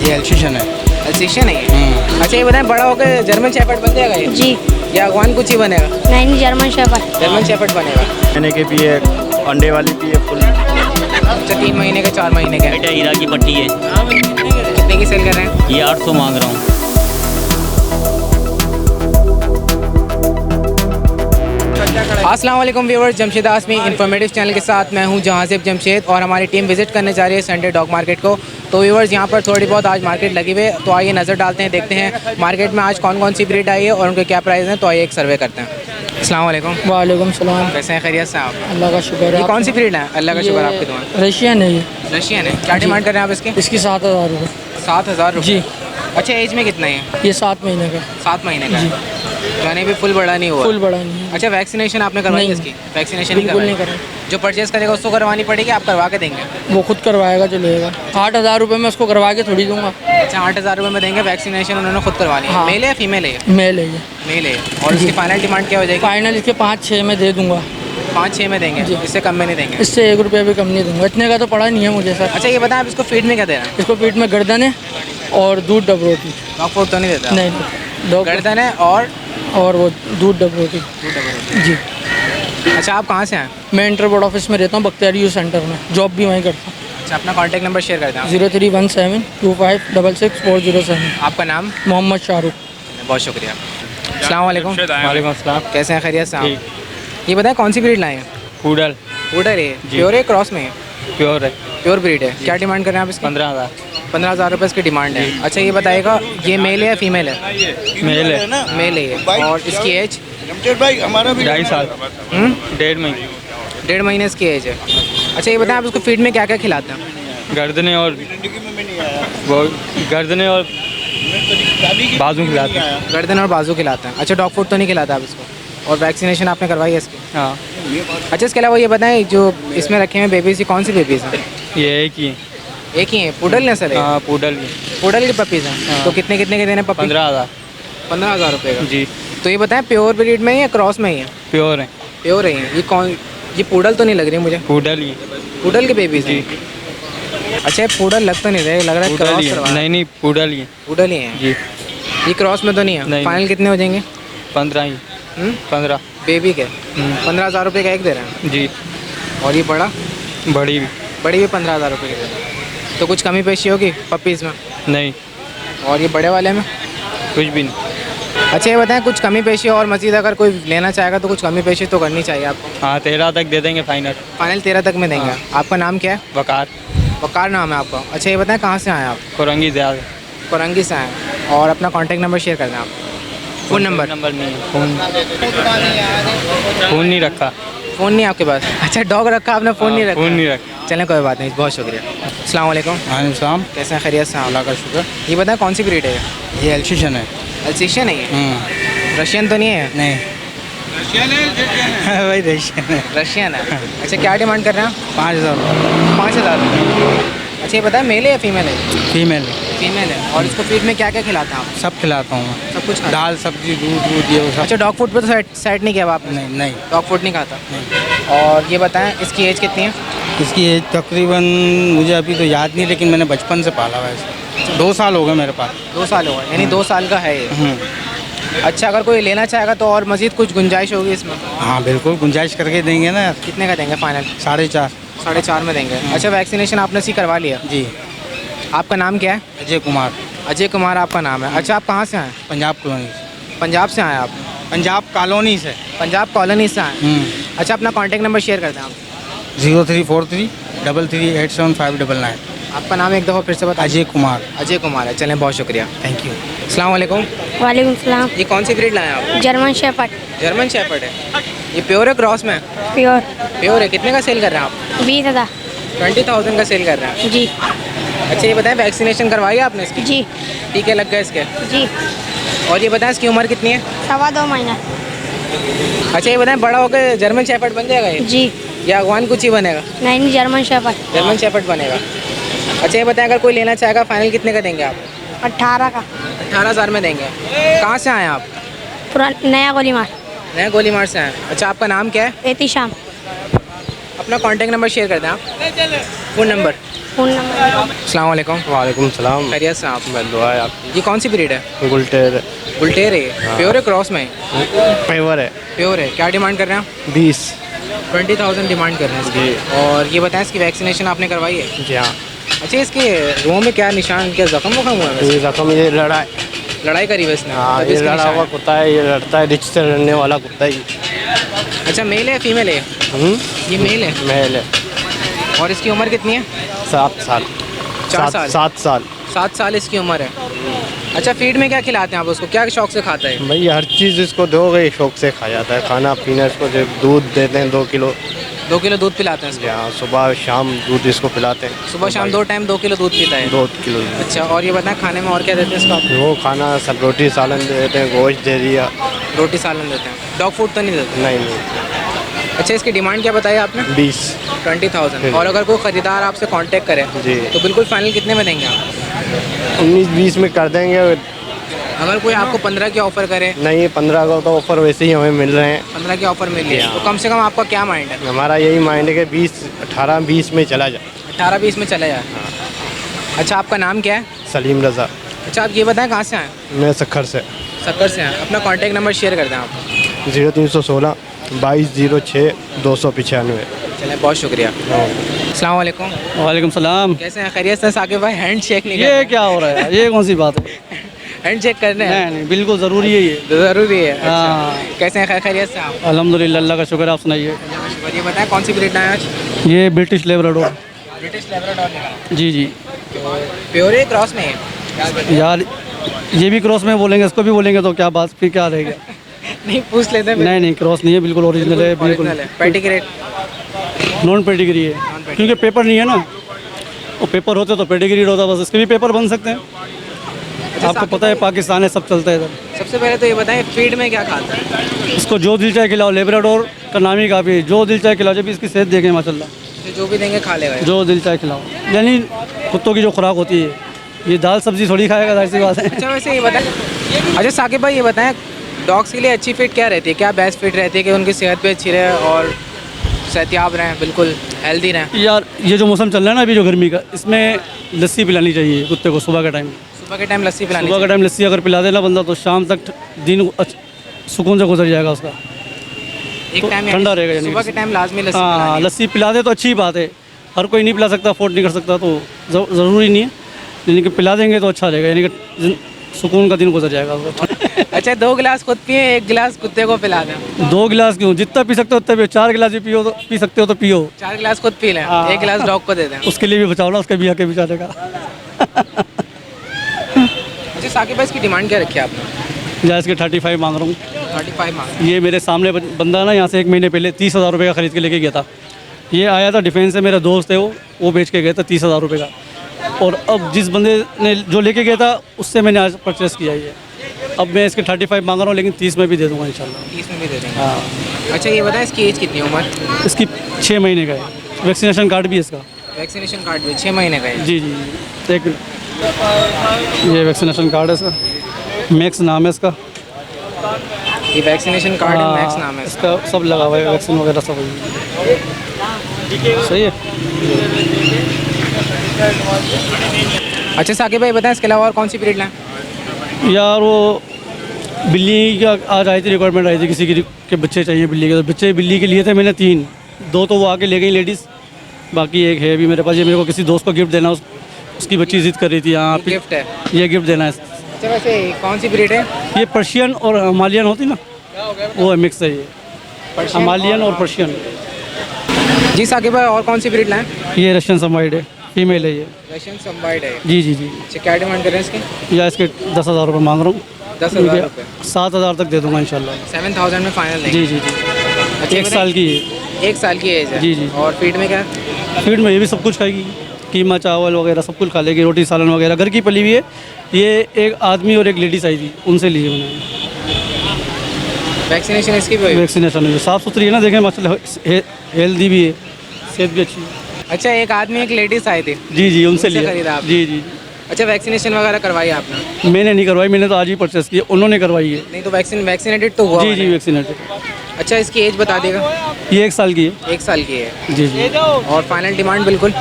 ये एल्शिशन है। एल्सेशियन है ये। अच्छा ये बताएं, बड़ा होकर जर्मन शेफर्ड बन जाएगा ये? जी। या अफगान कुछ ही बनेगा? नहीं, जर्मन शेफर्ड। जर्मन शेफर्ड बनेगा। मैंने के भी है, अंडे वाली भी है फुल। अच्छा 3 महीने का 4 महीने का? बेटा हीरा की पट्टी है, कितने की सेल कर रहे हैं? ये 800 मांग रहा हूँ। अस्सलाम वालेकुम व्यूअर्स, जमशेद आसमी इन्फॉर्मेटिव चैनल के साथ मैं हूं जहांज़ेब जमशेद और हमारी टीम विज़िट करने जा रही है संडे डॉग मार्केट को। तो व्यूअर्स यहाँ पर थोड़ी बहुत आज मार्केट लगी हुई है, तो आइए नज़र डालते हैं, देखते हैं मार्केट में आज कौन कौन सी ब्रीड आई है और उनके क्या प्राइस हैं। तो आइए एक सर्वे करते हैं। अस्सलाम वालेकुम। वालेकुम सलाम। कैसे हैं, खैरियत से आप? अल्लाह का शुक्र है। ये कौन सी ब्रीड है? अल्लाह का शुक्र, आपकी दुआ। रशियन है ये। रशियन है। क्या डिमांड कर रहे हैं आप इसकी? इसकी 7,000 रुपये। 7,000 जी। अच्छा एज में कितना है? ये 7 महीने का। 7 महीने का जी। है। यानी भी फुल बड़ा नहीं हुआ? फुल बड़ा नहीं है। अच्छा वैक्सीनेशन आपने करवाई है नहीं। इसकी? वैक्सीनेशन बिल्कुल नहीं करवाई? करें। जो परचेज करेगा उसको करवानी पड़ेगी, आप करवा के देंगे? वो खुद करवाएगा जो लेगा। 8,000 रुपये में उसको करवा के थोड़ी दूंगा। अच्छा 8,000 रुपये में देंगे, वैक्सीनेशन उन्होंने खुद करवानी है। हाँ। मेल है या फीमेल है? मेल है ये। मेल है। और इसकी फाइनल डिमांड क्या हो जाएगी? फाइनल इसके 5-6 में दे दूंगा। 5-6 में देंगे? जी। इससे कम में नहीं देंगे? इससे 1 रुपया भी कम नहीं दूंगा। इतने का तो पड़ा नहीं है मुझे सर। अच्छा ये बताएं, आप इसको फीड में क्या दे रहे हैं? इसको पेट में गर्दन है और दूध डब रोटी। डॉग फूड तो नहीं देता? नहीं, डॉग गर्दन है और वो दूध डब रोटी। जी। अच्छा आप कहाँ से हैं? मैं इंटर बोर्ड ऑफिस में रहता हूँ, बख्तियारी यूथ सेंटर में। जॉब भी वहीं करता हूँ। अच्छा अपना कॉन्टैक्ट नंबर शेयर कर दें आप। 031725666407। आपका नाम? मोहम्मद शाहरुख। बहुत शुक्रिया। अस्सलाम वालेकुम। वालेकुम अस्सलाम। कैसे हैं, खैरियत से आप? ये बताएं कौन सी ब्रीड लाए हैं? पूडल पूडल है? जी। प्योर है क्रॉस में है? प्योर है। प्योर ब्रीड है। क्या डिमांड कर रहे हैं आप इसकी? 15,000। 15,000 रुपये इसकी डिमांड है। अच्छा ये बताइएगा, ये मेल है या फीमेल है? मेल है। मेल है ये। और इसकी एज? 2.5 साल। 1.5 महीने। 1.5 महीने इसकी एज है। अच्छा ये बताएं, आप उसको फीड में क्या क्या खिलाते हैं? गर्दने और बाजू खिलाते हैं। गर्दन और बाजू खिलाते हैं। अच्छा डॉग फूड तो नहीं खिलाता आप इसको? और वैक्सीनेशन आपने करवाई है इसकी? हाँ अच्छा इसके अलावा ये बताएं, जो इसमें रखे हैं बेबीज़, ये कौन सी बेबीज़ हैं? ये एक ही है। एक ही है? पूडल नस्ल है? हाँ पूडल की। पूडल की पपीज़ हैं। हाँ। तो कितने कितने के देने पपी? 15,000। 15,000 रुपये का। जी। तो ये बताएं प्योर ब्रीड में ही या क्रॉस में ही है? प्योर है। प्योर है ये। कौन, ये पूडल तो नहीं लग रही मुझे? पूडल ही। पूडल के बेबीज़ हैं? अच्छा ये पूडल लग तो नहीं रहे, लग रहा है पूडल क्रॉस ही है। करवा। नहीं पूडल ही है। पूडल ही है? जी। ये क्रॉस में तो नहीं है? नहीं। फाइनल कितने हो जाएंगे? 15 ही। 15। बेबी के 15,000 रुपये का एक दे रहे हैं। जी। और ये बड़ा? बड़ी भी। बड़ी भी 15,000 रुपये की दे रहे हैं। तो कुछ कमी पेशी होगी पपीज़ में? नहीं और ये बड़े वाले में? कुछ भी नहीं। अच्छा ये बताएं, कुछ कमी पेशी और मज़ीद अगर कोई लेना चाहेगा तो कुछ कमी पेशी तो करनी चाहिए आपको? हाँ 13 तक दे देंगे फाइनल। फाइनल 13 तक में देंगे। हाँ। आपका नाम क्या है? वकार। वकार नाम है आपका? अच्छा ये बताएं कहाँ से आए आप? कोरंगी ज़्यादा। कोरंगी से आए। और अपना कॉन्टैक्ट नंबर शेयर कर दें आप। Phone number? नंबर नहीं है। फ़ोन नहीं रखा। फ़ोन नहीं आपके पास? अच्छा डॉग रखा आपने, फ़ोन नहीं रखा? फ़ोन नहीं रखा। चलें कोई बात नहीं, बहुत शुक्रिया। अस्सलाम वालेकुम। हाँ कैसे हैं, खैरियत से हैं? अल्लाह का शुक्र। ये बताएं कौन सी ब्रीड है? ये एल्शिशन है। एल्सेशियन है ये? रशियन तो नहीं है? नहीं भाई रशियन है। रशियन है। अच्छा क्या डिमांड कर रहे हैं? 5,000। 5,000 रुपये। अच्छा ये बताएं मेल है या फीमेल है? फीमेल। फीमेल है। और इसको फीड में क्या क्या खिलाते हैं आप? सब खिलाता हूँ। सब कुछ खाता? दाल सब्जी दूध ये वो सब। अच्छा डॉग फूड पे तो सेट नहीं किया हुआ आपने? नहीं डॉग फूड नहीं खाता? और ये बताएं इसकी एज कितनी है? इसकी एज तकरीबन मुझे अभी तो याद नहीं, लेकिन मैंने बचपन से पाला हुआ है इसे। 2 साल हो गए मेरे पास। 2 साल हो गए, यानी 2 साल का है ये। अच्छा अगर कोई लेना चाहेगा तो और मज़ीद कुछ गुंजाइश होगी इसमें? हाँ बिल्कुल गुंजाइश करके देंगे ना। कितने का देंगे फाइनल? 4.5। 4.5 में देंगे। अच्छा वैक्सीनेशन आपने सी करवा लिया? जी। आपका नाम क्या है? अजय कुमार। अजय कुमार आपका नाम है। अच्छा आप कहाँ से आए? पंजाब कॉलोनी से। पंजाब से आए आप? पंजाब कॉलोनी से। पंजाब कॉलोनी से आए। अच्छा अपना कॉन्टैक्ट नंबर शेयर कर दें आप। 0343 338759। आपका नाम एक दफ़ा फिर से बताइए। अजय कुमार। अजय कुमार है। चलें बहुत शुक्रिया। Thank you. अस्सलाम वालेकुम। वालेकुम सलाम। ये कौन सी ब्रीड लाए आप? German shepherd. जर्मन शेफर्ड है। ये प्योर है क्रॉस में? प्योर। प्योर है। कितने का सेल कर रहे हैं आप? 20,000। 20,000 का सेल कर रहे हैं। जी। अच्छा ये बताएं वैक्सीनेशन करवाई है आपने इसकी? जी। टीके लग गए इसके? जी। और ये बताएं इसकी उम्र कितनी है? 2.25 महीना। अच्छा ये बताएं बड़ा होकर जर्मन शेफर्ड बन जाएगा ये? जी। या अफगान कुछ ही बनेगा? नहीं, जर्मन शेफर्ड। जर्मन शेफर्ड बनेगा। अच्छा ये बताएं अगर कोई लेना चाहेगा फाइनल कितने का देंगे आप? 18 का। 18,000 में देंगे। कहाँ से आए आप? नया गोली मार। नया गोलीमार से आए। अच्छा आपका नाम क्या है? एहतिशाम। अपना कॉन्टैक्ट नंबर शेयर कर दें आप, फ़ोन नंबर। अस्सलाम वालेकुम। वालेकुम सलाम। खैरियत से आप? मैं दुआ है आपकी। ये कौन सी ब्रीड है? गुलटेर बुल्टेर है, प्योर है क्रॉस में? पेवर है। प्योर है। क्या डिमांड कर रहे हैं आप? 20,000 डिमांड कर रहे हैं इसकी। और ये बताएं इसकी वैक्सीनेशन आपने करवाई है? जी हाँ। अच्छा, इसके मुँह में क्या निशान, क्या जख्म वखम हुआ है? ये रकम ये लड़ाई करी है इसने? हाँ, तब ये इसके लड़ा निशान हुआ है। कुत्ता है, ये लड़ता है, रिच से लड़ने वाला कुत्ता है ये। अच्छा, मेल है फीमेल है? ये मेल है। मेल है। और इसकी उम्र कितनी है? 7 साल। 4 साल? 7 साल। 7 साल इसकी उम्र है। अच्छा, फीड में क्या खिलाते हैं आप उसको, क्या शौक से खाता है? भाई हर चीज़ इसको दोगे शौक से खा जाता है। खाना पीना इसको जो दूध देते हैं 2 किलो। 2 किलो दूध पिलाते हैं इसको? यहाँ सुबह शाम दूध इसको पिलाते हैं। सुबह शाम 2 टाइम 2 किलो दूध पीता है? 2 किलो। अच्छा, और ये बताएं खाने में और क्या देते हैं इसको आप? वो खाना सब रोटी सालन दे देते हैं, गोश्त दे दिया। रोटी सालन देते हैं, डॉग फूड तो नहीं देते? नहीं। अच्छा, इसकी डिमांड क्या बताई आपने? 20। 20,000। और अगर कोई ख़रीदार आपसे कांटेक्ट करे जी। तो बिल्कुल फाइनल कितने में देंगे आप? 19-20 में कर देंगे। अगर कोई आपको 15 की ऑफ़र करे? नहीं, 15 का तो ऑफर वैसे ही हमें मिल रहे हैं। 15 की ऑफ़र मिल रही है तो कम से कम आपका क्या माइंड है? हमारा यही माइंड है कि 18-20 में चला जाए। 18-20 में चले जाए। अच्छा, आपका नाम क्या है? सलीम रज़ा। अच्छा, आप ये बताएं कहाँ से आए? मैं सखर से। सक्कर से हैं। अपना कॉन्टैक्ट नंबर शेयर कर दें आप। 0316 2206 295। चलें, बहुत शुक्रिया। अस्सलाम वालेकुम। वालेकुम सलाम। कैसे हैं? खैरियत से? साकिब भाई हैंड शेक नहीं ये क्या हो रहा है? ये कौन सी बात है? हैंड शेक करने हैं? नहीं, बिल्कुल ज़रूरी है ये। ज़रूरी है। हाँ। अच्छा। कैसे हैं? खैरियत से आप? अल्हम्दुलिल्लाह, अल्लाह का शुक्र है। आप सुनाइए। और ये बताएं कौन सी ब्रीड है आज? ये ब्रिटिश लेब्राडोर। British Labrador. जी जी। प्योर है क्रॉस में है? यार ये भी क्रॉस में बोलेंगे, इसको भी बोलेंगे तो क्या बात, फिर क्या रहेगा? नहीं, पूछ लेते हैं। नहीं नहीं, क्रॉस नहीं है, बिल्कुल ओरिजिनल है। बिल्कुल पेडिग्रेड? नॉन पेडिग्री है, क्योंकि पेपर नहीं है ना। वो पेपर होते तो पेडिग्री होता, बस इसके भी पेपर बन सकते हैं। आपको पता है पाकिस्तान है, सब चलता है इधर। सबसे पहले तो ये बताएं फीड में क्या खाता है? इसको जो दिल चाहे खिलाओ, लेब्राडोर का नाम ही काफ़ी है, जो दिल चाहे खिलाओ। जब इसकी सेहत देखें माशाल्लाह, जो भी देंगे खा लेगा? जो दिल चाहे खिलाओ, यानी कुत्तों की जो खुराक होती है, ये दाल सब्जी थोड़ी खाएगा, जाहिर सी बात है। अच्छा, वैसे ये बताएं, अच्छा साकिब भाई ये बताएं डॉग्स के लिए अच्छी फिट क्या रहती है? क्या बेस्ट फिट रहती है कि उनकी सेहत भी अच्छी रहे और सेहतियाब रहें, बिल्कुल हेल्दी रहें? यार ये जो मौसम चल रहा है ना अभी, जो गर्मी का, इसमें लस्सी पिलानी चाहिए कुत्ते को सुबह के टाइम। सुबह के टाइम लस्सी पिलानी सुबह के टाइम लस्सी अगर पिला देना बंदा तो शाम तक दिन सुकून से गुजर जाएगा उसका। एक टाइम ठंडा रहेगा यानी सुबह के टाइम लाजमी लस्सी हाँ, पिलानी है। लस्सी पिला दे तो अच्छी बात है। हर कोई नहीं पिला सकता, अफोर्ड नहीं कर सकता, तो ज़रूरी नहीं है, लेकिन कि पिला देंगे तो अच्छा रहेगा, यानी कि सुकून का दिन गुजर जाएगा उसका। अच्छा, 2 गिलास खुद पिए, 1 गिलास कुत्ते को पिला दें? 2 गिलास क्यों, जितना पी सकते हो उतना पियो। 4 गिलास भी पियो तो पी सकते हो तो पियो। 4 गिलास खुद पी लें, हाँ। 1 गिलास डॉग को दे दें? उसके लिए भी बचाओ ना, उसके भी आके बेचारे का। अच्छा साकिब भाई इसकी डिमांड क्या रखी है आपने? या इसके 35 मांग रहा हूँ। 35 मांग? ये मेरे सामने बंदा ना यहाँ से 1 महीने पहले 30,000 रुपये का ख़रीद के लेके गया था। ये आया था डिफेंस से, मेरा दोस्त है वो बेच के गया था 30,000 रुपये का। और अब जिस बंदे ने जो लेके गया था उससे मैंने आज परचेस किया ये। अब मैं इसके 35 मांग रहा हूँ, लेकिन 30 में भी दे दूँगा इंशाल्लाह। 30 में भी दे देंगे? हाँ। अच्छा ये बताएं इसकी एज कितनी है, उम्र? इसकी 6 महीने का है, वैक्सीनेशन कार्ड भी है इसका। वैक्सीनेशन कार्ड भी 6 महीने का है? जी जी जी। एक ये वैक्सीनेशन कार्ड है इसका, मैक्स नाम है इसका। ये वैक्सीनेशन कार्ड है, हाँ, मैक्स नाम है इसका। सब लगा हुआ है, वैक्सीन वगैरह सब सही है। अच्छा साकिब भाई बताएं इसके अलावा और कौन सी ब्रीड लें? यार वो बिल्ली का आज आई थी, रिक्वायरमेंट आई थी किसी की के बच्चे चाहिए बिल्ली के, तो बच्चे बिल्ली के लिए थे मैंने 3, 2 तो वो आके ले गई लेडीज़, बाकी एक है अभी मेरे पास। ये मेरे को किसी दोस्त को गिफ्ट देना, उसकी बच्ची जिद कर रही थी। हाँ, गिफ्ट है? ये गिफ्ट देना है। अच्छा वैसे कौन सी ब्रीड है? ये पर्शियन और हिमालयन होती ना, वो है, मिक्स है ये, हिमालयन और पर्शियन। जी साकिब भाई और कौन सी ब्रीड लाएं? ये रशियन सनवाइट है, फीमेल है ये। रशियन सनवाइट है? जी जी जी। अच्छा क्या डिमांड कर रहे हैं इसकी? या इसके 10,000 रुपये मांग रहा हूँ। 10,000 रुपये? 7,000 तक दे दूँगा इंशाल्लाह। 7,000 में फाइनल? जी जी जी। अच्छा 1 साल की है। 1 साल की एज है? जी जी। और फीड में क्या? फीड में ये भी सब कुछ खाएगी, कीमा चावल वगैरह सब कुछ खा लेगी, रोटी सालन वगैरह। घर की पली हुई है। ये एक आदमी और एक लेडीज़ आई थी, उनसे लिए मैंने। वैक्सीनेशन इसकी भी हुई? वैक्सीनेशन हुई, साफ़ सुथरी है ना, देखें माशाल्लाह, हेल्दी भी है, सेहत भी अच्छी है। अच्छा एक आदमी एक लेडीज़ आई थी? जी जी, उनसे लिया। खरीदा आपने? जी जी। अच्छा वैक्सीनेशन वगैरह करवाई आपने? मैंने नहीं करवाई, मैंने तो आज ही परचेस की, उन्होंने करवाई है। नहीं तो वैक्सीनेटेड तो हुआ? जी जी, वैक्सीनेटेड। अच्छा, इसकी एज बता देगा। ये 1 साल की है। 1 साल की है। जी जी। और फाइनल डिमांड बिल्कुल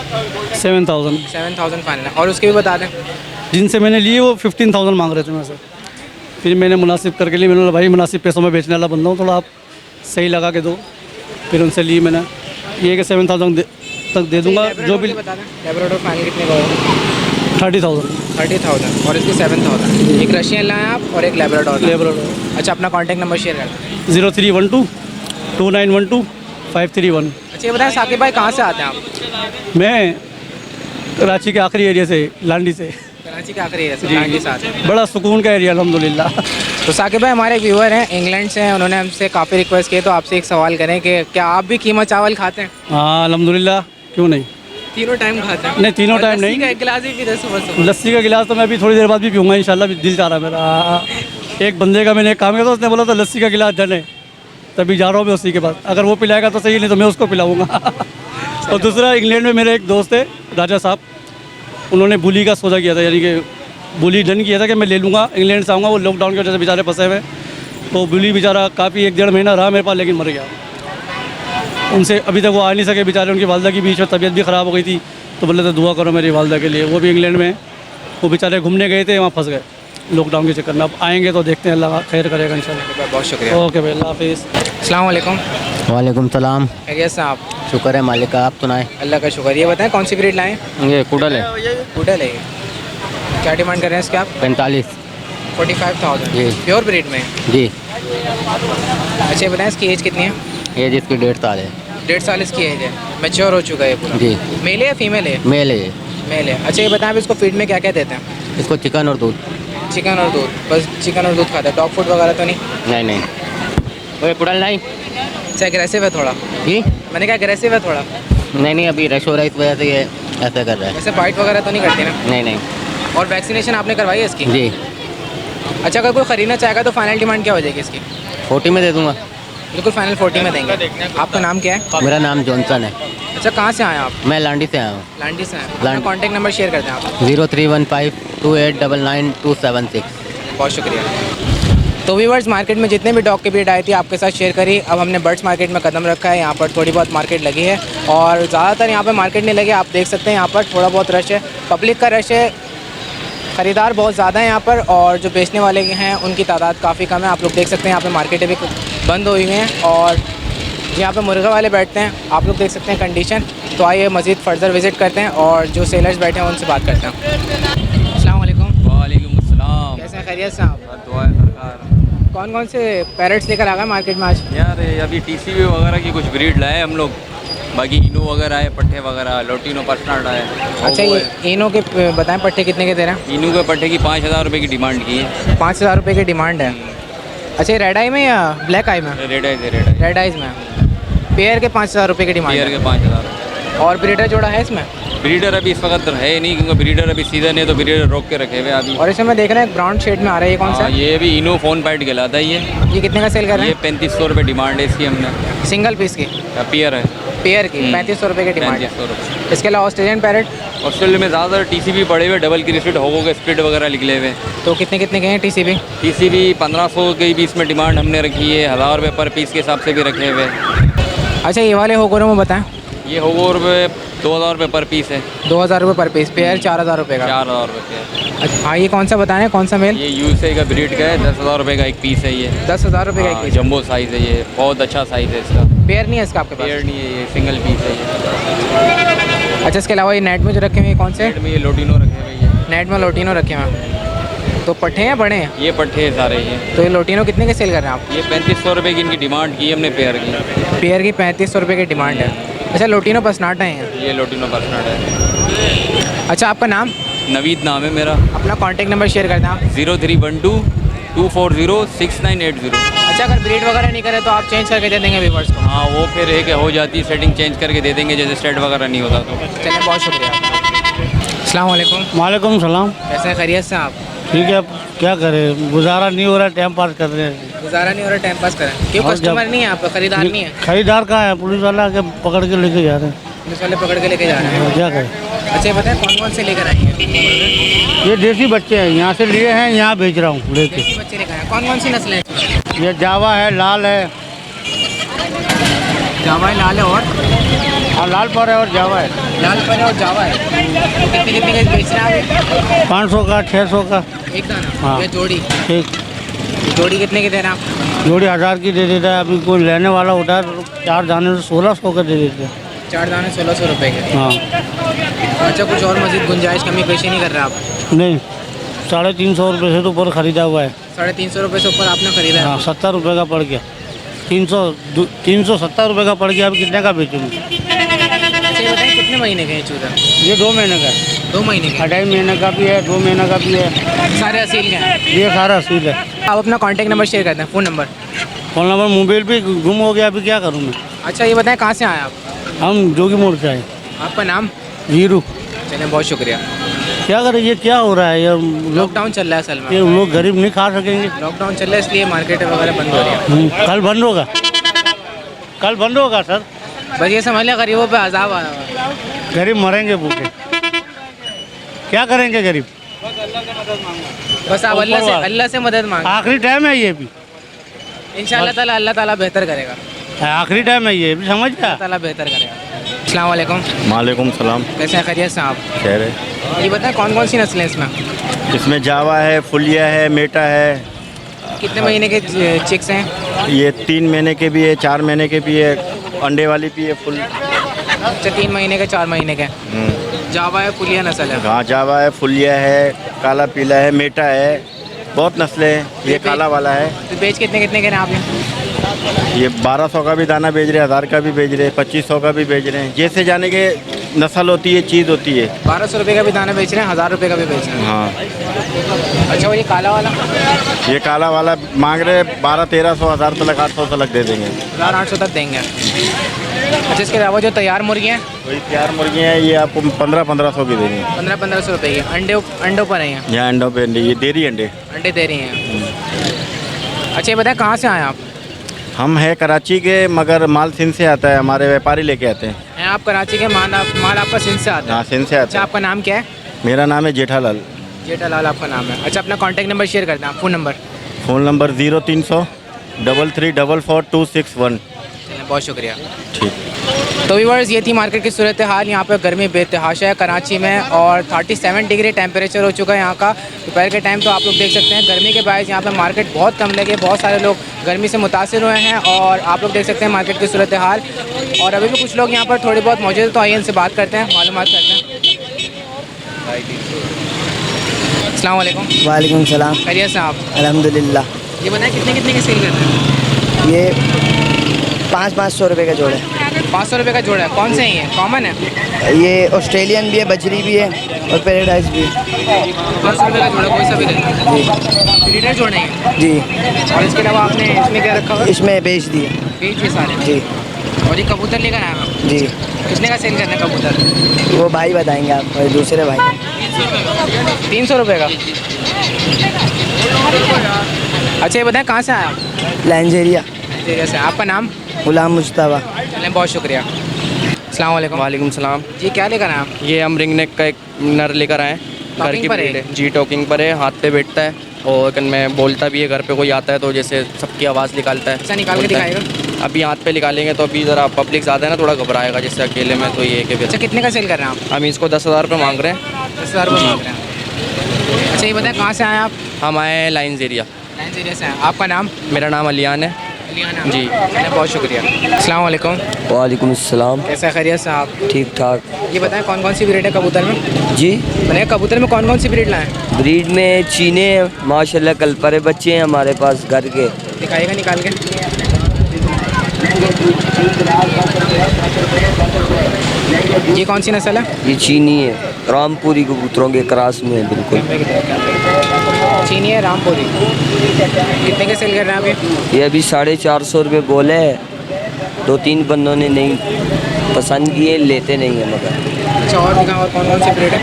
7000। 7000 फाइनल है। और उसके भी बता दें। जिनसे मैंने लिए वो 15000 मांग रहे थे मेरे से, फिर मैंने मुनासिब करके लिए। मैंने बोला भाई मुनासिब पैसों में बेचने वाला बंदा हूँ, थोड़ा आप सही लगा के दो। फिर उनसे ली मैंने, ये कि 7000 तक दे दूंगा जो भी। बता दें लैब्राडोर फाइनल कितने का होगा। 30,000। 30,000 और इसकी 7000। एक रशियन लाए आप और एक लैब्राडोर लाए। लेबर। अच्छा, अपना कॉन्टैक्ट नंबर शेयर कर दें। 0312 2912 531। अच्छा, ये बताएं साकिब भाई कहाँ से आते हैं आप। मैं कराची के आखिरी एरिया से, लांडी से। कराची के आखिरी एरिया से, लांडी से आते हैं। बड़ा सुकून का एरिया अल्हम्दुलिल्लाह। तो साकिब भाई हमारे एक व्यूअर हैं, इंग्लैंड से हैं, उन्होंने हमसे काफ़ी रिक्वेस्ट किए, तो आपसे एक सवाल करें कि क्या आप भी कीमा चावल खाते हैं। हाँ अल्हम्दुलिल्लाह, क्यों नहीं। तीनों टाइम खाते हैं। नहीं, तीनों और टाइम लस्सी नहीं। का एक गिलास भी पीते हैं सुबह सुबह। लस्सी का गिलास तो मैं अभी थोड़ी देर बाद भी पीऊँगा इंशाल्लाह, भी दिल चाह रहा है मेरा। एक बंदे का मैंने एक काम किया था, उसने बोला था लस्सी का गिलास डन है, तभी जा रहा हूँ मैं उसी के पास। अगर वो पिलाएगा तो सही, नहीं तो मैं उसको पिलाऊंगा। और दूसरा, इंग्लैंड में मेरे एक दोस्त है राजा साहब, उन्होंने बुली का सौदा किया था, यानी कि बुली डन किया था कि मैं ले लूँगा। इंग्लैंड से आऊँगा, वो लॉकडाउन की वजह से बेचारे फंसे हुए, तो बुली बेचारा काफ़ी 1-1.5 महीना रहा मेरे पास, लेकिन मर गया। उनसे अभी तक वो आ नहीं सके बेचारे। उनकी वालदा की बीच में तबीयत भी ख़राब हो गई थी, तो बोले तो दुआ करो मेरी वालदा के लिए। वो भी इंग्लैंड में, वो बेचारे घूमने गए थे, वहाँ फंस गए लॉकडाउन के चक्कर में। अब आएंगे तो देखते हैं, अल्लाह खैर करेगा इंशाल्लाह। बहुत शुक्रिया। ओके भाई, अल्लाह हाफिज़। अस्सलाम वालेकुम। वालेकुम सलाम। कैसे हैं आप। शुक्र है मालिक का, आप सुनाएं। अल्लाह का शुक्र। ये बताएं कौन सी ब्रीड लाएँ। ये कुडल है। पूडल है ये। क्या डिमांड कर रहे हैं इसके आप। 45। 45,000। जी। प्योर ब्रीड में। जी। अच्छा, ये बताएं इसकी एज कितनी है। ये जिसकी 1.5 साल है। 1.5 साल इसकी एज है। मैच्योर हो चुका है ये पूरा। जी। मेल है या फीमेल है। मेल है ये। मेल है। अच्छा, ये बताएं आप इसको फीड में क्या क्या देते हैं। इसको चिकन और दूध। चिकन और दूध, बस चिकन और दूध खाता है। डॉग फूड वगैरह तो नहीं। नहीं नहीं, वो कुडल नहीं। अच्छा, एग्रेसिव है थोड़ा। जी। मैंने कहा एग्रेसिव है थोड़ा। नहीं नहीं, अभी रश हो रहा है, इस वजह से ये ऐसा कर रहा है। वैसे बाइट वगैरह तो नहीं करती ना। नहीं नहीं। और वैक्सीनेशन आपने करवाई है इसकी। जी। अच्छा, अगर कोई ख़रीदना चाहेगा तो फाइनल डिमांड क्या हो जाएगी इसकी। 40 में दे दूंगा। बिल्कुल फाइनल 40 में देंगे। आपका नाम क्या है। मेरा नाम जॉनसन है। अच्छा, कहाँ से आए आप। मैं लांडी से आया हूँ। लांडी से आए। अपना कॉन्टैक्ट नंबर शेयर कर दें आप। 031528999276। बहुत शुक्रिया। तो व्यूअर्स, मार्केट में जितने भी डॉग की ब्रीड आई थी आपके साथ शेयर करी। अब हमने बर्ड्स मार्केट में कदम रखा है। यहाँ पर थोड़ी बहुत मार्केट लगी है और ज़्यादातर यहाँ पर मार्केट नहीं लगी। आप देख सकते हैं यहाँ पर थोड़ा बहुत रश है, पब्लिक का रश है, ख़रीदार बहुत ज़्यादा है यहाँ पर, और जो बेचने वाले हैं उनकी तादाद काफ़ी कम है। आप लोग देख सकते हैं यहाँ पे मार्केटें भी बंद हुई हुई हैं और यहाँ पे मुर्गे वाले बैठते हैं। आप लोग देख सकते हैं कंडीशन। तो आइए मज़ीद फर्दर विज़िट करते हैं और जो सेलर्स बैठे हैं उनसे बात करते हैं। अस्सलाम वालेकुम। वालेकुम अस्सलाम। कैसे हैं, खैरियत से आप। दुआ है सरकार। कौन कौन से पैरट्स लेकर आ गए मार्केट में आज। यार अभी टीसीबी वगैरह की कुछ ब्रीड लाए हम लोग, बाकी इनू वगैरह है, पट्टे वगैरह, लोटिनो पर्सनाटा है। अच्छा, ये इनों के बताएं पट्टे कितने के दे रहे हैं। इनू के पट्टे की 5,000 रुपये की डिमांड की है। 5,000 रुपये की डिमांड है। अच्छा, ये रेड आई में या ब्लैक आई में। रेड आइज रेड आइज में पेयर के 5,000 रुपये की डिमांड पेयर है। के 5,000। और ब्रीडर जोड़ा है इसमें। ब्रीडर अभी इस वक्त है नहीं, क्योंकि ब्रीडर अभी सीजन है, तो ब्रीडर रोक के रखे हुए अभी। और इसमें मैं देख रहा हूँ एक ब्राउन शेड में आ रहा है, ये कौन सा। हाँ, ये भी इनो फोन पैड कहलाता है। ये कितने का सेल कर रहे ये 3500 रुपये डिमांड है इसकी हमने। हैं। सिंगल पीस की पेयर है। पेयर की 3500 रुपये की डिमांड है। 3500 रुपये। इसके अलावा ऑस्ट्रेलियन पैरट ऑस्ट्रेलिया में ज़्यादातर टीसीबी पड़े हुए, डबल की रिसिट होगो के स्प्लिट वगैरह निकले हुए। तो कितने कितने के हैं टीसीबी। टीसीबी 1500 के बीच में डिमांड हमने रखी है, 1000 रुपये पर पीस के हिसाब से भी रखे हुए। अच्छा, ये वाले होगोरों में बताएं। ये होगो रुपये 2,000 रुपये पर पीस है। 2,000 रुपये पर पीस। पेयर 4,000 रुपये का। 4,000 रुपये। अच्छा, हाँ, ये कौन सा बताएं, कौन सा मेल। ये यूएसए का ब्रीड का है, 10,000 रुपये का एक पीस है ये। 10,000 रुपये का एक पीस। जम्बो साइज़ है ये, बहुत अच्छा साइज़ है इसका। पेयर नहीं है इसका आपके पास। पेयर नहीं है, ये सिंगल पीस है ये। अच्छा, इसके अलावा ये नेट में जो रखे हुए हैं कौन से। रेड में ये लोटिनो रखे हुए हैं। नेट में लोटिनो रखे हुए हैं। तो पट्टे हैं बड़े हैं। ये पट्टे हैं सारे ये। तो ये लोटिनो कितने के सेल कर रहे हैं आप। ये 3500 रुपये की इनकी डिमांड की है हमने पेयर की। पेयर की 3500 रुपये की डिमांड है। अच्छा, लोटिनो पसनाटा हैं। ये लोटिनो पर्सनट है। अच्छा, आपका नाम। नवीद नाम है मेरा। अपना कॉन्टैक्ट नंबर शेयर कर दें आप। 0312-240-6980। अच्छा, अगर ब्रीड वगैरह नहीं करे तो आप चेंज करके दे देंगे व्यूअर्स को। हाँ, वो फिर है कि हो जाती है सेटिंग, चेंज करके दे देंगे जैसे स्टेट वगैरह नहीं होता तो। चलिए, बहुत शुक्रिया। अस्सलाम वालेकुम। वालेकुम सलाम। कैसे हैं, खैरियत से आप। ठीक है, अब क्या करें, गुजारा नहीं हो रहा, टाइम पास कर रहे हैं। गुजारा नहीं हो रहा, टाइम पास करें। क्यों, और कस्टमर जब- नहीं है आपका, खरीदार नहीं है। खरीदार कहाँ है, पुलिस वाला के पकड़ के लेके जा रहे हैं। पुलिस वाले पकड़ के लेके जा रहे हैं। क्या करें। अच्छा, ये बताएं कौन कौन से लेकर आए हैं। ये देसी बच्चे हैं, यहाँ से लिए हैं, यहाँ बेच रहा हूँ लेके। देसी बच्चे लेकर आए हैं। कौन कौन सी नस्लें हैं इसमें। ये जावा है, लाल है, जावा है, लाल है और और लाल पर है और जावा है। लाल पर है और जावा है। कितने कितने का बेच रहे हैं आप 500 का, 600 का। ये? एक दाना हाँ। या जोड़ी? ठीक। जोड़ी कितने की दे रहे हैं आप? जोड़ी 1000 की दे देता है। अभी कोई लेने वाला होता है तो 4 दाने 1600 का दे देते हैं। 4 दाने 1600 रुपए के। हाँ। अच्छा, कुछ और मजीद गुंजाइश कमी पेशी नहीं कर रहे आप? नहीं, 350 रुपये से तो ऊपर ख़रीदा हुआ है। 350 रुपए से ऊपर आपने खरीदा है? हाँ, 70 रुपये का पड़ गया। 370 रुपये का पड़ गया। अब कितने का बेचूँगी? अच्छा, ये बताइए कितने महीने के हैं चूजा? ये 2 महीने का है। 2 महीने के? 2.5 महीने का भी है, 2 महीने का भी है। सारे असील के हैं? ये सारा असील है। आप अपना कॉन्टैक्ट नंबर शेयर करते हैं, phone number? Phone number mobile पे गुम हो गया, अभी क्या करूँ मैं? अच्छा, ये बताएं कहाँ से आए आप? हम जोगी मोड़ से आए। आपका नाम? वीरू। चलिए, बहुत शुक्रिया। क्या करें, ये क्या हो रहा है? ये लोग, लॉकडाउन चल रहा है असल में। ये लोग गरीब नहीं खा सकेंगे। लॉकडाउन चल रहा है इसलिए मार्केट वगैरह बंद हो रही है। कल बंद होगा, कल बंद होगा सर। बस ये समझ लिया गरीबों पे अजाब आया हुआ है। गरीब मरेंगे भूखे। क्या करेंगे गरीब? बस आप अल्लाह से मदद मांगे। आखिरी टाइम है ये भी। इंशाअल्लाह ताला अल्लाह ताला बेहतर करेगा। आखिरी टाइम है ये भी, समझ गया। अल्लाह ताला बेहतर करेगा। अस्सलाम वालेकुम। मालेकुम सलाम। कैसे हैं, खैरियत से आप? खैर है। ये बताएं कौन कौन सी नस्लें इसमें? इसमें जावा है, फुलिया है, मेटा है। कितने महीने के चिक्स हैं? ये 3 महीने के भी है, 4 महीने के भी है, अंडे वाली भी है फुल। अच्छा, 3 महीने के, 4 महीने के। जावा है, फुलिया नस्ल है? हाँ, जावा है, फुलिया है, काला पीला है, मेटा है, बहुत नस्लें हैं। ये काला वाला है। तो बेच कितने कितने के हैं आप? ये 1200 का भी दाना बेच रहे हैं, 1000 का भी बेच रहे हैं, 2500 का भी बेच रहे हैं। जैसे जाने के नस्ल होती है, चीज़ होती है। 1200 रुपये का भी दाना बेच रहे हैं, 1000 रुपये का भी बेच रहे हैं। हाँ। अच्छा, और ये काला वाला? ये काला वाला मांग रहे 1200-1300, 1000 तक, 800 तक दे देंगे। 1800 तक देंगे। अच्छा, इसके अलावा जो तैयार मुर्गियाँ हैं? वही तैयार मुर्गियाँ हैं, ये आपको 1500 की देंगे। 1500 रुपये की। अंडों पर हैं? यहाँ अंडों पे अंडे, ये डेयरी अंडे। अंडे दे रही हैं। अच्छा, ये बताएं कहाँ से आए आप? हम हैं कराची के, मगर माल सिंध से आता है, हमारे व्यापारी लेके आते हैं। हैं आप कराची के? माल आपका सिंध से आता है? हाँ, सिंध से आता अच्छा, है। आपका नाम क्या है? मेरा नाम है जेठालाल। जेठालाल आपका नाम है। अच्छा, अपना कॉन्टैक्ट नंबर शेयर करते हैं आप, फ़ोन नंबर? Phone number 0300 3344 261। चलिए, बहुत शुक्रिया। ठीक। तो व्यूअर्स, ये थी मार्केट की सूरत हाल। यहाँ पर गर्मी बेतहाशा है कराची में और 37 डिग्री टेम्परेचर हो चुका है यहाँ का दोपहर के टाइम। तो आप लोग देख सकते हैं गर्मी के बायस यहाँ पर मार्केट बहुत कम लगे, बहुत सारे लोग गर्मी से मुतासिर हुए हैं और आप लोग देख सकते हैं मार्केट की सूरत हाल। और अभी भी कुछ लोग यहाँ पर थोड़ी बहुत मौजूद हैं, तो आइए इनसे बात करते हैं, मालूमात करते हैं। अस्सलाम वालेकुम। वालेकुम सलाम। खैरियत से आप? अल्हम्दुलिल्लाह। ये बताएं कितने कितने के सेल करते हैं? ये 500 रुपये का जोड़ा है। 500 रुपये का जोड़ा है। कौन से हैं ये? कॉमन है? ये ऑस्ट्रेलियन भी है, बजरी भी है और पैराडाइज भी है। 500 रुपये का जोड़ा, कोई सा भी ले लीजिए। ब्रीडर जोड़े हैं जी। और इसके अलावा आपने इसमें क्या रखा हुआ है? इसमें बेच दिए। बेच दिए सारे? जी। और ये कबूतर लेकर आए हैं आप? जी। कितने का सेल करना है कबूतर? वो भाई बताएंगे आप, और दूसरे भाई। 300 रुपये का। अच्छा, ये बताएं कहाँ से आए आप? लाइंजेरिया। नाइजीरिया से। आपका नाम? गुलाम मुश्तबा। चलें, बहुत शुक्रिया। अस्सलाम वालेकुम। वालेकुम सलाम। जी, क्या लेकर आए आप? ये हम रिंग नेक का एक नर लेकर आए हैं। घर टॉकिंग की पर है? ब्रीड है जी, टॉकिंग पर है, हाथ पे बैठता है और में बोलता भी है। घर पे कोई आता है तो जैसे सबकी आवाज़ निकालता है। अच्छा, निकाल के बोलता है। दिखाएगा? अभी हाथ पे निकालेंगे तो अभी ज़रा पब्लिक ज़्यादा है ना, थोड़ा घबराएगा जैसे अकेले में, तो ये कि अच्छा, कितने का सेल कर रहे हैं आप? हम इसको 10,000 रुपये मांग रहे हैं। 10,000 रुपये मांग रहे हैं। अच्छा, ये बताएं कहाँ से आए आप? हम आए हैं लाइंजेरिया। नाइजीरिया से आए। आपका नाम? मेरा नाम अलियान है अलियाना। जी। चलें, बहुत शुक्रिया। अस्सलाम वालेकुम। वालेकुम अस्सलाम। कैसा खैरियत से आप? ठीक ठाक। ये बताएं कौन कौन सी ब्रीड है कबूतर में? जी। मैंने कबूतर में कौन कौन सी ब्रीड लाए? ब्रीड में चीने माशाल्लाह कल परे बच्चे हैं हमारे पास घर के। दिखाएगा निकाल के? ये कौन सी नस्ल है? ये चीनी है, रामपुरी कबूतरों के क्रॉस में है बिल्कुल। चीनी है, रामपुरी। कितने के सेल कर रहे हैं आप ये? ये अभी 450 रुपये बोले है, 2-3 बंदों ने नहीं पसंद किए, लेते नहीं है मगर। अच्छा, और दिखा, और कौन कौन सी ब्रीड है?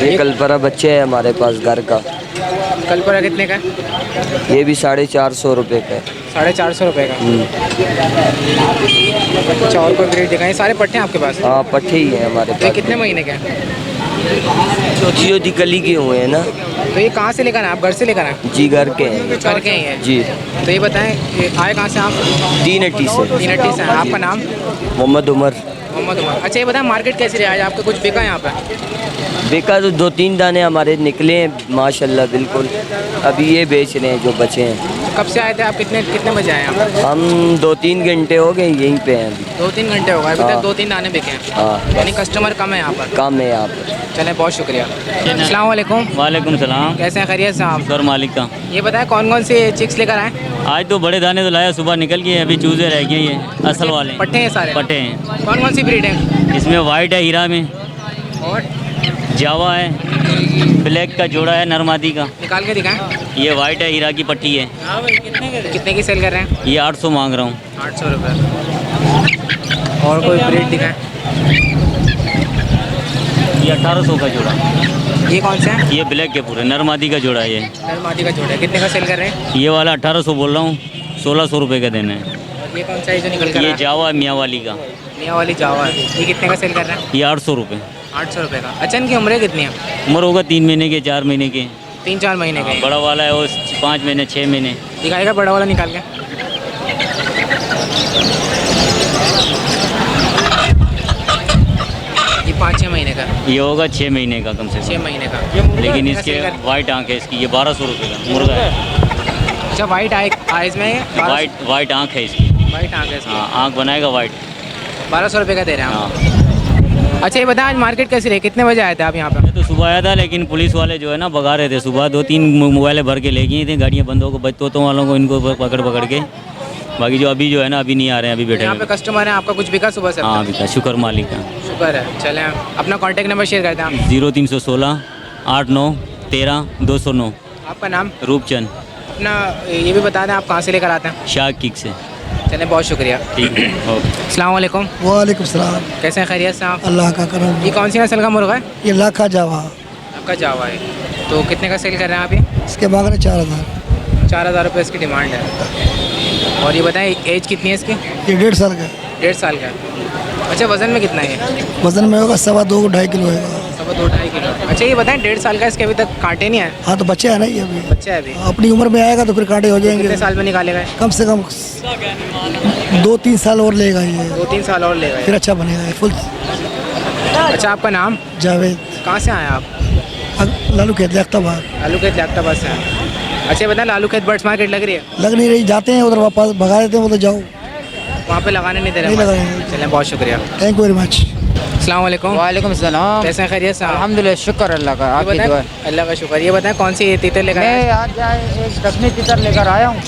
ये कलपरा बच्चे है हमारे पास घर का। कलपुरा कितने का है? ये भी 450 रुपये का है। 450 रुपये का। अच्छा, और कोई ब्रीड दिखाएं? सारे पट्टे हैं आपके पास? हाँ, पट्टे ही हैं हमारे ये पास। कितने महीने के हैं? छोटी छोटी कली के हुए हैं ना। तो ये कहाँ से लेकर आए आप? घर से लेकर आए? जी घर के हैं ये। घर के ही हैं। जी तो ये बताएं कि आए कहाँ से आप? 380 से। 380 से हैं। आपका नाम? मोहम्मद उमर। मोहम्मद उमर। अच्छा ये बताएं मार्केट कैसी रही आज आपका? कुछ बिका यहाँ पे? बेका तो 2-3 दाने हमारे निकले हैं माशाल्लाह बिल्कुल। अभी ये बेच रहे हैं जो बचे हैं। कब से आए थे आप? कितने कितने बजे आए आप? हम 2-3 घंटे हो गए यहीं पे हैं अभी। 2-3 घंटे हो गए अभी तक हाँ। 2-3 दाने बिके हैं। हाँ यानी कस्टमर कम है यहाँ पर। काम है यहाँ पर। चलें बहुत शुक्रिया। अस्सलाम वालेकुम। वालेकुम सलाम। कैसे हैं? खैरियत से आप? शुक्र मालिक का। ये बताएं कौन कौन से चिक्स लेकर आए? आज तो बड़े दाने तो लाया, सुबह निकल गए, अभी चूजे रह गए ये असल वाले। पट्टे हैं सारे? पट्टे हैं। कौन कौन सी ब्रीड है? इसमें वाइट है हीरा में, और जावा है, ब्लैक का जोड़ा है नरमादी का। निकाल के दिखाएं। ये वाइट है हीरा की पट्टी है। कितने की सेल कर रहे हैं? ये 800 मांग रहा हूँ। 800 रुपये। और कोई ब्रीड दिखाएं। ये 1800 का जोड़ा। ये कौन सा है? ये ब्लैक के पूरे नरमादी का जोड़ा है ये। नरमादी का जोड़ा है। कितने का सेल कर रहे हैं? ये वाला 1800 बोल रहा हूँ, 1600 रुपये का देना है। और ये कौन सा है जो निकल कर ये रहा है? जावा है मियाँ वाली का। मियाँ वाली जावा है। ये कितने का सेल कर रहे हैं? ये 800 रुपये। 800 रुपये का। अच्छा इनकी उम्रें कितनी है? उम्र होगा 3 महीने के, 4 महीने के। 3-4 महीने का। बड़ा वाला है वो 5 महीने 6 महीने। दिखाएगा बड़ा वाला निकाल के। ये 5-6 महीने का। ये होगा 6 महीने का कम से 6 कम। महीने का। ये मुर्गा लेकिन कितने का इसके सेल कर- वाइट आंख है इसकी, ये 1200 रुपये का मुर्गा है। अच्छा वाइट आइज में है? वाइट आंख है इसकी। वाइट आँख है इसकी। हाँ आंख बनाएगा वाइट। 1200 रुपये का दे रहे हैं हाँ आप। अच्छा ये बताएं आज मार्केट कैसी रही? कितने बजे आए थे आप यहाँ पे? मैं तो सुबह आया था, लेकिन पुलिस वाले जो है ना भगा रहे थे सुबह। 2-3 मोबाइलें भर के ले गई थी, गाड़ियाँ बंदों को, बच्चों वालों को, इनको पकड़ के। बाकी जो अभी जो है ना अभी नहीं आ रहे हैं, अभी बैठे यहाँ पे हैं। कस्टमर है आपका? कुछ बिका सुबह से? हाँ अभी का शुक्र मालिक का। शुक्र है। चलें अपना कॉन्टैक्ट नंबर शेयर करते हैं आप। 0316 89 13 209। आपका नाम? रूपचंद। अपना ये भी बता दें आप कहाँ से लेकर आते हैं? शाह किक से। चलें बहुत शुक्रिया। ठीक है ओके। अस्सलाम वालेकुम। वालेकुम सलाम। कैसे हैं? खैरियत से आप? अल्लाह का करम। ये कौन सी नस्ल का मुर्गा है? ये लाखा जावा। आपका जावा है। तो कितने का सेल कर रहे हैं आप ये? इसके मांग रहे 4000। 4000 रुपये इसकी डिमांड है। और ये बताएं एज कितनी है इसकी? ये 1.5 साल का। 1.5 साल का। अच्छा वज़न में कितना है ये? वजन में होगा 2.25 किलो होगा। 2.5 किलो। अच्छा ये बताएं 1.5 साल का, इसके अभी तक कांटे नहीं आए? हाँ तो बच्चे है ना ये अभी। बच्चा है अभी। अपनी उम्र में आएगा तो फिर कांटे हो जाएंगे। कितने साल में निकालेगा? कम से कम 2-3 साल और लेगा ये। 2-3 साल और लेगा फिर अच्छा बनेगा ये फुल। अच्छा आपका नाम? जावेद। कहाँ से आए आप? लालू खेत लख्ताबाद। लालू खेत लैपटॉप से आए। अच्छा बताएं लालू खेत बर्ड्स मार्केट लग रही है? लग नहीं रही, जाते हैं उधर वापस भगा देते हैं, वो तो जाओ वहाँ पे लगाने नहीं दे नहीं रहे? लगाएंगे। चलें बहुत शुक्रिया। Thank you very much. अस्सलाम वालेकुम। वालेकुम सलाम। कैसे हैं? खैरियत से आप? अल्हम्दुलिल्लाह शुक्र अल्लाह का। ये आपकी बताएं- दुआ है। अल्लाह का शुक्र। ये बताएं कौन सी ये तीतर लेकर आए? मैं आज एक दखनी तितर लेकर आया हूँ।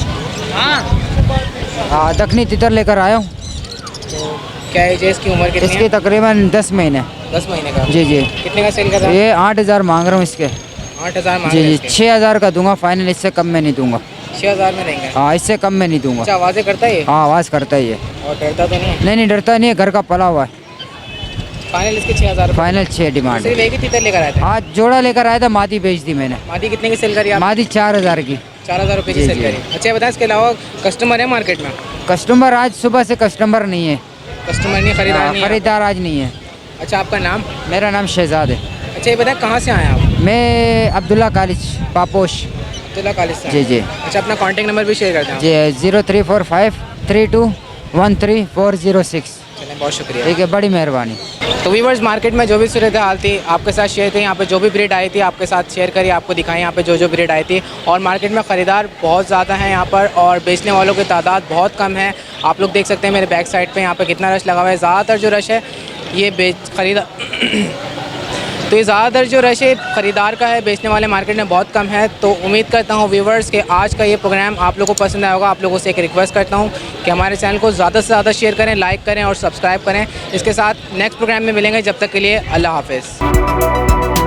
हाँ दखनी तितर लेकर आया हूँ। क्या एज है इसकी? उम्र कितनी इसकी है? तकरीबन 10 महीने। 10 महीने का। जी जी। कितने का सेल कर रहा है? ये 8000 मांग रहा हूँ इसके। 8000 मांग जी रहे जी हैं इसके। 6000 का दूंगा फाइनल, इससे कम में नहीं दूंगा। 6000 में देंगे? हाँ इससे कम में नहीं दूंगा। अच्छा आवाज़ें करता है ये? हाँ आवाज़ करता है ये। और डरता तो नहीं है? नहीं डरता नहीं है, घर का पला हुआ है। फाइनल इसके 6000 फाइनल 6 डिमांड सिर्फ है। एक ही तीतर लेकर आए थे? आज जोड़ा लेकर आया था, मादी बेच दी मैंने। मादी कितने की सेल करी आप? मादी 4000 की। 4000 रुपये की जी, सेल जी। करी। अच्छा बताएं इसके अलावा कस्टमर है मार्केट में? कस्टमर आज सुबह से कस्टमर नहीं है। कस्टमर नहीं, खरीदार नहीं है? खरीदार आज नहीं है। अच्छा आपका नाम? मेरा नाम शहजाद है। अच्छा ये बताएं कहाँ से आए आप? मैं अब्दुल्ला कॉलेज पापोश। अब्दुल्ला कॉलेज से? जी जी अच्छा अपना कॉन्टैक्ट नंबर भी शेयर करते हैं? जी 0345 32 13406। चलें बहुत शुक्रिया। ठीक है, बड़ी मेहरबानी। तो वीवर्स मार्केट में जो भी सूरत हाल थी आपके साथ शेयर की, यहाँ पे जो भी ब्रीड आई थी आपके साथ शेयर करी, आपको दिखाई यहाँ पे जो ब्रीड आई थी। और मार्केट में ख़रीदार बहुत ज़्यादा हैं यहाँ पर, और बेचने वालों की तादाद बहुत कम है। आप लोग देख सकते हैं मेरे बैक साइड पे यहाँ पे कितना रश लगा हुआ है। ज़्यादातर जो रश है ये तो ये ज़्यादातर जो रश है ख़रीदार का है, बेचने वाले मार्केट में बहुत कम है। तो उम्मीद करता हूँ व्यूवर्स के आज का ये प्रोग्राम आप लोगों को पसंद आया होगा। आप लोगों से एक रिक्वेस्ट करता हूँ कि हमारे चैनल को ज़्यादा से ज़्यादा शेयर करें, लाइक करें और सब्सक्राइब करें। इसके साथ नेक्स्ट प्रोग्राम में मिलेंगे, जब तक के लिए अल्लाह हाफ़िज़।